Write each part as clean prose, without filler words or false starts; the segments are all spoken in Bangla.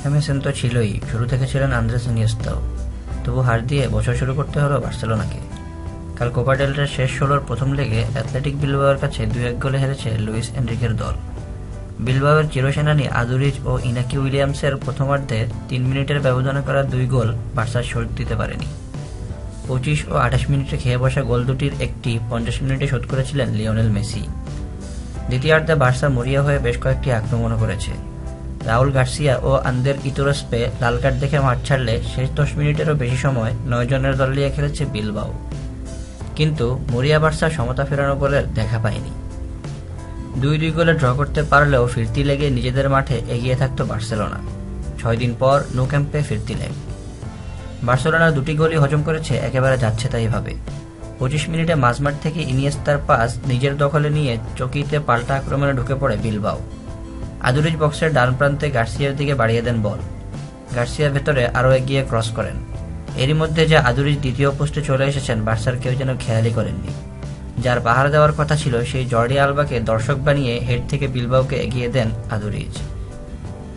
হেমেসেন তো ছিলই, শুরু থেকে ছিলেন আন্দ্রেস ইনিয়েস্তাও। তবু হার দিয়ে বছর শুরু করতে হলো বার্সেলোনাকে। কাল কোপা ডেলরের শেষ 16-র প্রথম লেগে অ্যাথলেটিক বিলবাওয়ের কাছে 2-1 গোলে হেরেছে লুইস এনরিকের দল। বিলবাওয়ের চিরসেনানী আদুরিজ ও ইনাকি উইলিয়ামসের প্রথমার্ধে 3 মিনিটের ব্যবধানে করা 2 গোল বার্সার শোধ দিতে পারেনি। 25 ও 28 মিনিটে খেয়ে বসা গোল দুটির একটি 50 মিনিটে শোধ করেছিলেন লিওনেল মেসি। দ্বিতীয়ার্ধে বার্সা মরিয়া হয়ে বেশ কয়েকটি আক্রমণও করেছে। রাউল গার্সিয়া ও আন্দের ইতুরাস্পে লাল কার্ড দেখে মাঠ ছাড়লে শেষ 10 মিনিটেরও বেশি সময় 9 জনের দল নিয়ে খেলেছে বিলবাও। কিন্তু মরিয়া বার্সা সমতা ফেরানো গোলের দেখা পায়নি। 2-2 গোলে ড্র করতে পারলেও ফিরতি লেগে নিজেদের মাঠে এগিয়ে থাকত বার্সেলোনা। 6 দিন পর নো ক্যাম্পে ফিরতি লেগ। বার্সেলোনার 2টি গোলই হজম করেছে একেবারে যাচ্ছে তাই ভাবে। 25 মিনিটে মাঝমাঠ থেকে ইনিয়েস্তার পাস নিজের দখলে নিয়ে চকিতে পাল্টা আক্রমণে ঢুকে পড়ে বিলবাও। আদুরিজ বক্সের ডান প্রান্তে গার্সিয়ার দিকে বাড়িয়ে দেন বল। গার্সিয়ার ভেতরে আরও এগিয়ে ক্রস করেন। এরই মধ্যে যে আদুরিজ দ্বিতীয় পোস্টে চলে এসেছেন বার্সার কেউ যেন খেয়ালই করেননি। যার পাহারা দেওয়ার কথা ছিল সেই জর্ডি আলবাকে দর্শক বানিয়ে হেড থেকে বিলবাওকে এগিয়ে দেন আদুরিজ।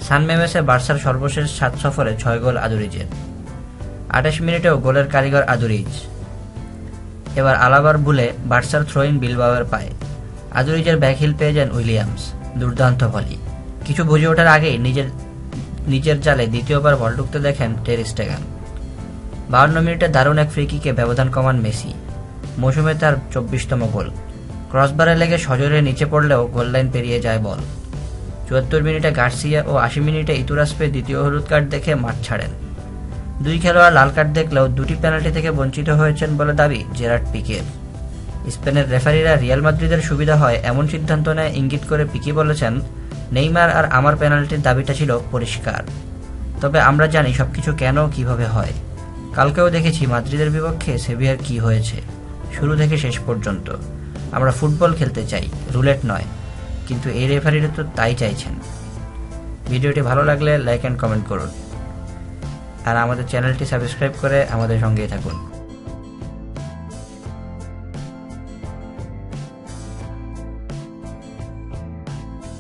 সান মেমেসে বার্সার সর্বশেষ 7 সফরে 6 গোল আদুরিজের। 28 মিনিটেও গোলের কারিগর আদুরিজ। এবার আলাবার ভুলে বার্সার থ্রোইন বিলবাওয়ের পায়ে। আদুরিজের ব্যাকহিল পেয়ে যান উইলিয়ামস। দুর্দান্ত ভলি। কিছু বুঝে ওঠার আগেই নিজের জালে দ্বিতীয়বার বল ঢুকতে দেখেন টের স্টেগান। 52 মিনিটে দারুণ এক ফ্রি কিকে ব্যবধান কমান মেসি। মৌসুমে তার 24তম গোল। ক্রসবারে লেগে সজোরে নিচে পড়লেও গোল লাইন পেরিয়ে যায় বল। 74 মিনিটে গার্সিয়া ও 80 মিনিটে ইতুরাস্পে দ্বিতীয় হলুদ কার্ড দেখে মাঠ ছাড়েন। 2 খেলোয়াড় লাল কার্ড দেখলেও 2টি পেনাল্টি থেকে বঞ্চিত হয়েছেন বলে দাবি জেরার্ড পিকের। স্পেনের রেফারিরা রিয়াল মাদ্রিদের সুবিধা হয় এমন সিদ্ধান্ত নেয় ইঙ্গিত করে পিকে বলেছেন, নেইমার আর আমার পেনাল্টির দাবিটা ছিল পরিষ্কার, তবে আমরা জানি সবকিছু কেন কিভাবে হয়। কালকেও দেখেছি মাদ্রিদের বিপক্ষে সেভিয়ার কি হয়েছে। শুরু থেকে শেষ পর্যন্ত আমরা ফুটবল খেলতে চাই, রুলেট নয়, কিন্তু এই রেফারিরা তো তাই চাইছেন। ভিডিওটি ভালো লাগলে লাইক অ্যান্ড কমেন্ট করুন আর আমাদের চ্যানেলটি সাবস্ক্রাইব করে আমাদের সঙ্গেই থাকুন।